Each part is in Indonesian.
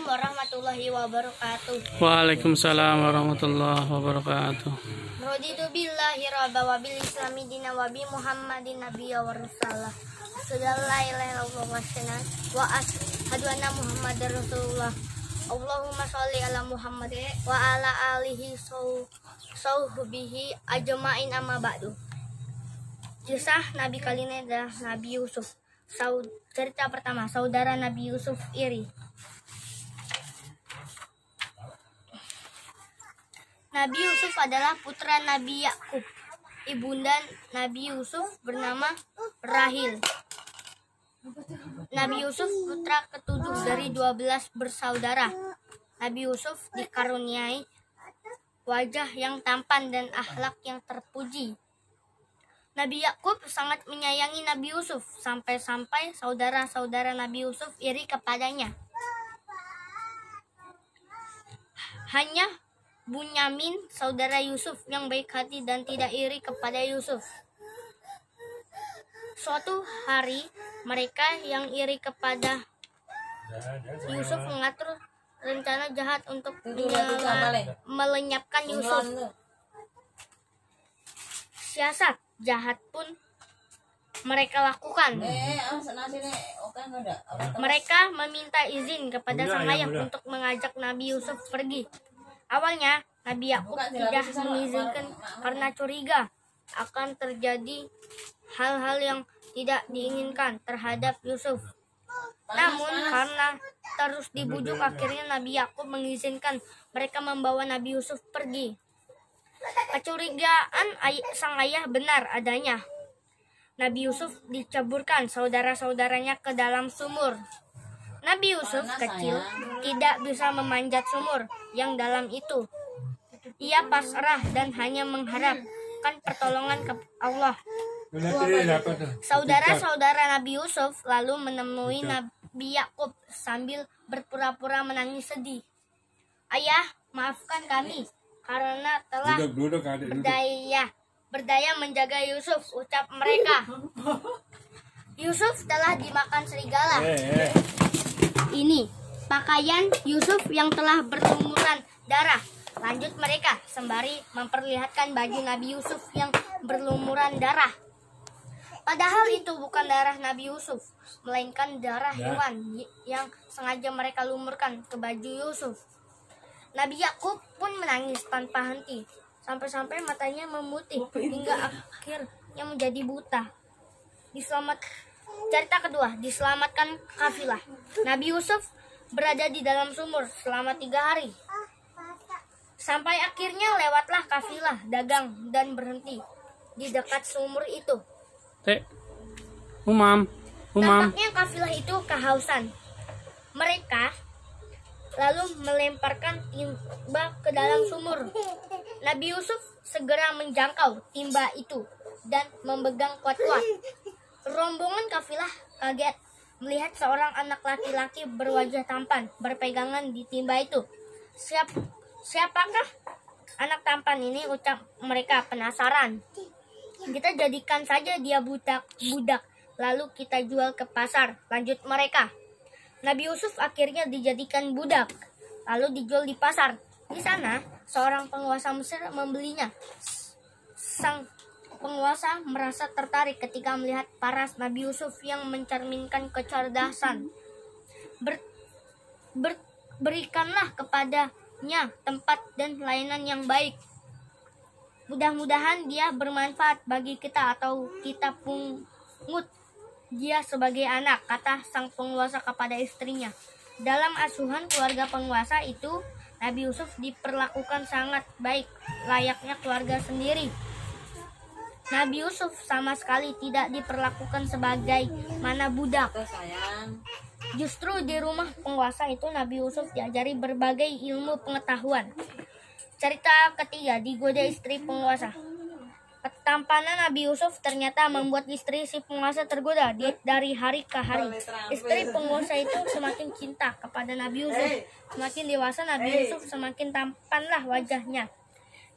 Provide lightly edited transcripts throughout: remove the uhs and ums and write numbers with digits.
warahmatullahi wabarakatuh. Waalaikumsalam warahmatullahi wabarakatuh. Raditu billahi rabba wa bil islami dina wa bi Muhammadin nabiyya wa rasulullah. La ilaha illallah wa asyhadu anna Muhammadar rasulullah. Allahumma sholli ala Muhammad wa ala alihi sahbihi ajmain amma ba'du. Kisah Nabi kali ini adalah Nabi Yusuf. Cerita pertama, saudara Nabi Yusuf iri. Nabi Yusuf adalah putra Nabi Yakub. Ibunda Nabi Yusuf bernama Rahil. Nabi Yusuf putra ketujuh dari 12 bersaudara. Nabi Yusuf dikaruniai wajah yang tampan dan akhlak yang terpuji. Nabi Yakub sangat menyayangi Nabi Yusuf sampai-sampai saudara-saudara Nabi Yusuf iri kepadanya. Hanya Bunyamin, saudara Yusuf yang baik hati dan tidak iri kepada Yusuf. Suatu hari, mereka yang iri kepada Yusuf mengatur rencana jahat untuk melenyapkan Yusuf. Siasat jahat pun mereka lakukan. Mereka meminta izin kepada sang ayah untuk mengajak Nabi Yusuf pergi. Awalnya, Nabi Yakub tidak mengizinkan karena curiga akan terjadi hal-hal yang tidak diinginkan terhadap Yusuf. Namun, karena terus dibujuk, akhirnya Nabi Yakub mengizinkan mereka membawa Nabi Yusuf pergi. Kecurigaan sang ayah benar adanya. Nabi Yusuf diceburkan saudara-saudaranya ke dalam sumur. Nabi Yusuf kecil tidak bisa memanjat sumur yang dalam itu. Ia pasrah dan hanya mengharapkan pertolongan ke Allah. Saudara-saudara Nabi Yusuf lalu menemui Nabi Yakub sambil berpura-pura menangis sedih. Ayah, maafkan kami karena telah berdaya menjaga Yusuf, ucap mereka. Yusuf telah dimakan serigala. Ini pakaian Yusuf yang telah berlumuran darah. Lanjut mereka sembari memperlihatkan baju Nabi Yusuf yang berlumuran darah. Padahal itu bukan darah Nabi Yusuf, melainkan darah hewan yang sengaja mereka lumurkan ke baju Yusuf. Nabi Yakub pun menangis tanpa henti, sampai-sampai matanya memutih hingga akhirnya menjadi buta. Cerita kedua, diselamatkan kafilah. Nabi Yusuf berada di dalam sumur selama 3 hari. Sampai akhirnya lewatlah kafilah dagang dan berhenti di dekat sumur itu. Tampaknya kafilah itu kehausan. Mereka lalu melemparkan timba ke dalam sumur. Nabi Yusuf segera menjangkau timba itu dan memegang kuat-kuat. Rombongan kafilah kaget melihat seorang anak laki-laki berwajah tampan berpegangan di timba itu. Siapakah anak tampan ini, ucap mereka penasaran. Kita jadikan saja dia budak, lalu kita jual ke pasar, lanjut mereka. Nabi Yusuf akhirnya dijadikan budak, lalu dijual di pasar. Di sana, seorang penguasa Mesir membelinya. Sang penguasa merasa tertarik ketika melihat paras Nabi Yusuf yang mencerminkan kecerdasan. Berikanlah kepadanya tempat dan layanan yang baik. Mudah-mudahan dia bermanfaat bagi kita atau kita pungut dia sebagai anak, kata sang penguasa kepada istrinya. Dalam asuhan keluarga penguasa itu, Nabi Yusuf diperlakukan sangat baik, layaknya keluarga sendiri. Nabi Yusuf sama sekali tidak diperlakukan sebagai mana budak. Justru di rumah penguasa itu Nabi Yusuf diajari berbagai ilmu pengetahuan. Cerita ketiga, digoda istri penguasa. Ketampanan Nabi Yusuf ternyata membuat istri si penguasa tergoda dari hari ke hari. Istri penguasa itu semakin cinta kepada Nabi Yusuf. Semakin dewasa Nabi Yusuf semakin tampanlah wajahnya.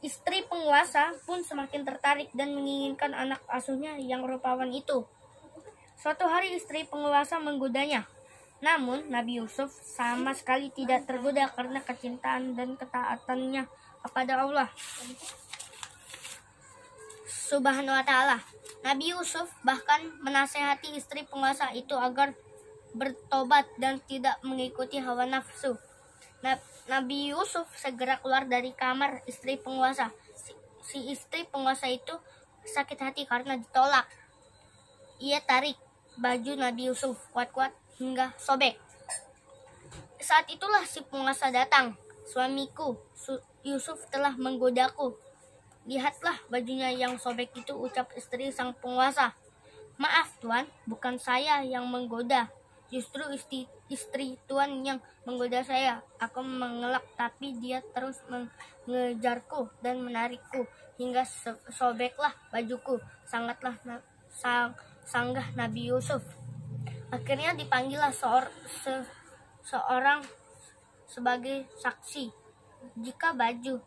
Istri penguasa pun semakin tertarik dan menginginkan anak asuhnya yang rupawan itu. Suatu hari istri penguasa menggodanya. Namun Nabi Yusuf sama sekali tidak tergoda karena kecintaan dan ketaatannya kepada Allah Subhanahu wa Ta'ala. Nabi Yusuf bahkan menasehati istri penguasa itu agar bertobat dan tidak mengikuti hawa nafsu. Nabi Yusuf segera keluar dari kamar istri penguasa. Si istri penguasa itu sakit hati karena ditolak. Ia tarik baju Nabi Yusuf kuat-kuat hingga sobek. Saat itulah si penguasa datang. Suamiku, Yusuf telah menggodaku. Lihatlah bajunya yang sobek itu, ucap istri sang penguasa. Maaf tuan, bukan saya yang menggoda. Justru istri tuan yang menggoda saya. Aku mengelak tapi dia terus mengejarku dan menarikku hingga sobeklah bajuku. Sangatlah sanggah Nabi Yusuf. Akhirnya dipanggillah seorang sebagai saksi. Jika baju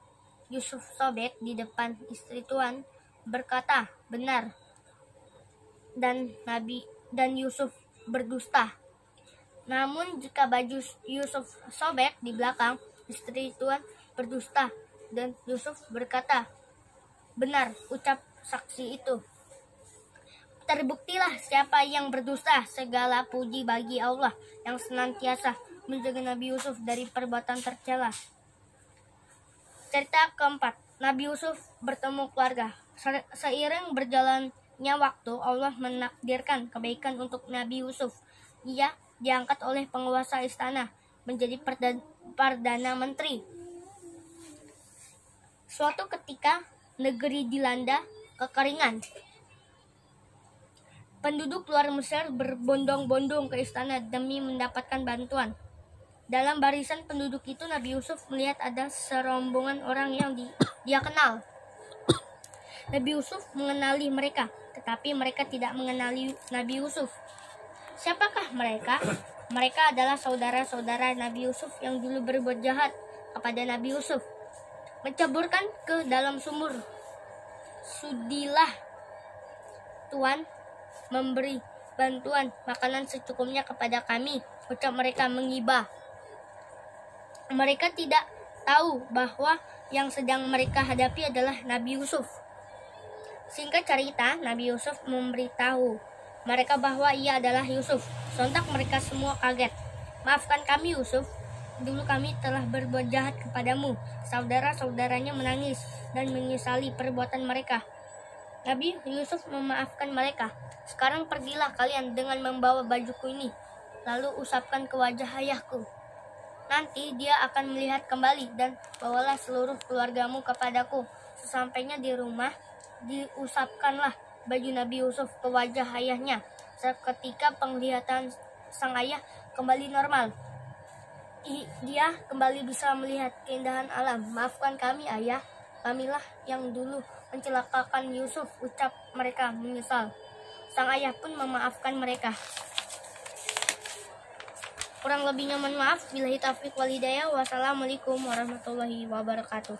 Yusuf sobek di depan istri tuan, berkata benar, dan Yusuf berdusta. Namun jika baju Yusuf sobek di belakang, istri tuan berdusta dan Yusuf berkata benar, ucap saksi itu. Terbuktilah siapa yang berdusta. Segala puji bagi Allah yang senantiasa menjaga Nabi Yusuf dari perbuatan tercela. Cerita keempat, Nabi Yusuf bertemu keluarga. Seiring berjalannya waktu, Allah menakdirkan kebaikan untuk Nabi Yusuf. Ia diangkat oleh penguasa istana menjadi perdana menteri. Suatu ketika negeri dilanda kekeringan. Penduduk luar Mesir berbondong-bondong ke istana demi mendapatkan bantuan. Dalam barisan penduduk itu, Nabi Yusuf melihat ada serombongan orang yang dia kenal. Nabi Yusuf mengenali mereka, tetapi mereka tidak mengenali Nabi Yusuf. Siapakah mereka? Mereka adalah saudara-saudara Nabi Yusuf yang dulu berbuat jahat kepada Nabi Yusuf, menceburkan ke dalam sumur. Sudilah Tuan memberi bantuan makanan secukupnya kepada kami, ucap mereka mengibah. Mereka tidak tahu bahwa yang sedang mereka hadapi adalah Nabi Yusuf. Singkat cerita, Nabi Yusuf memberitahu mereka bahwa ia adalah Yusuf. Sontak mereka semua kaget. Maafkan kami Yusuf, dulu kami telah berbuat jahat kepadamu. Saudara-saudaranya menangis dan menyesali perbuatan mereka. Nabi Yusuf memaafkan mereka. Sekarang pergilah kalian dengan membawa bajuku ini, lalu usapkan ke wajah ayahku. Nanti dia akan melihat kembali dan bawalah seluruh keluargamu kepadaku. Sesampainya di rumah, diusapkanlah baju Nabi Yusuf ke wajah ayahnya. Seketika penglihatan sang ayah kembali normal. Dia kembali bisa melihat keindahan alam. Maafkan kami ayah, kamilah yang dulu mencelakakan Yusuf, ucap mereka menyesal. Sang ayah pun memaafkan mereka. Kurang lebihnya mohon maaf. Billahi taufiq wal hidayah. Wassalamualaikum warahmatullahi wabarakatuh.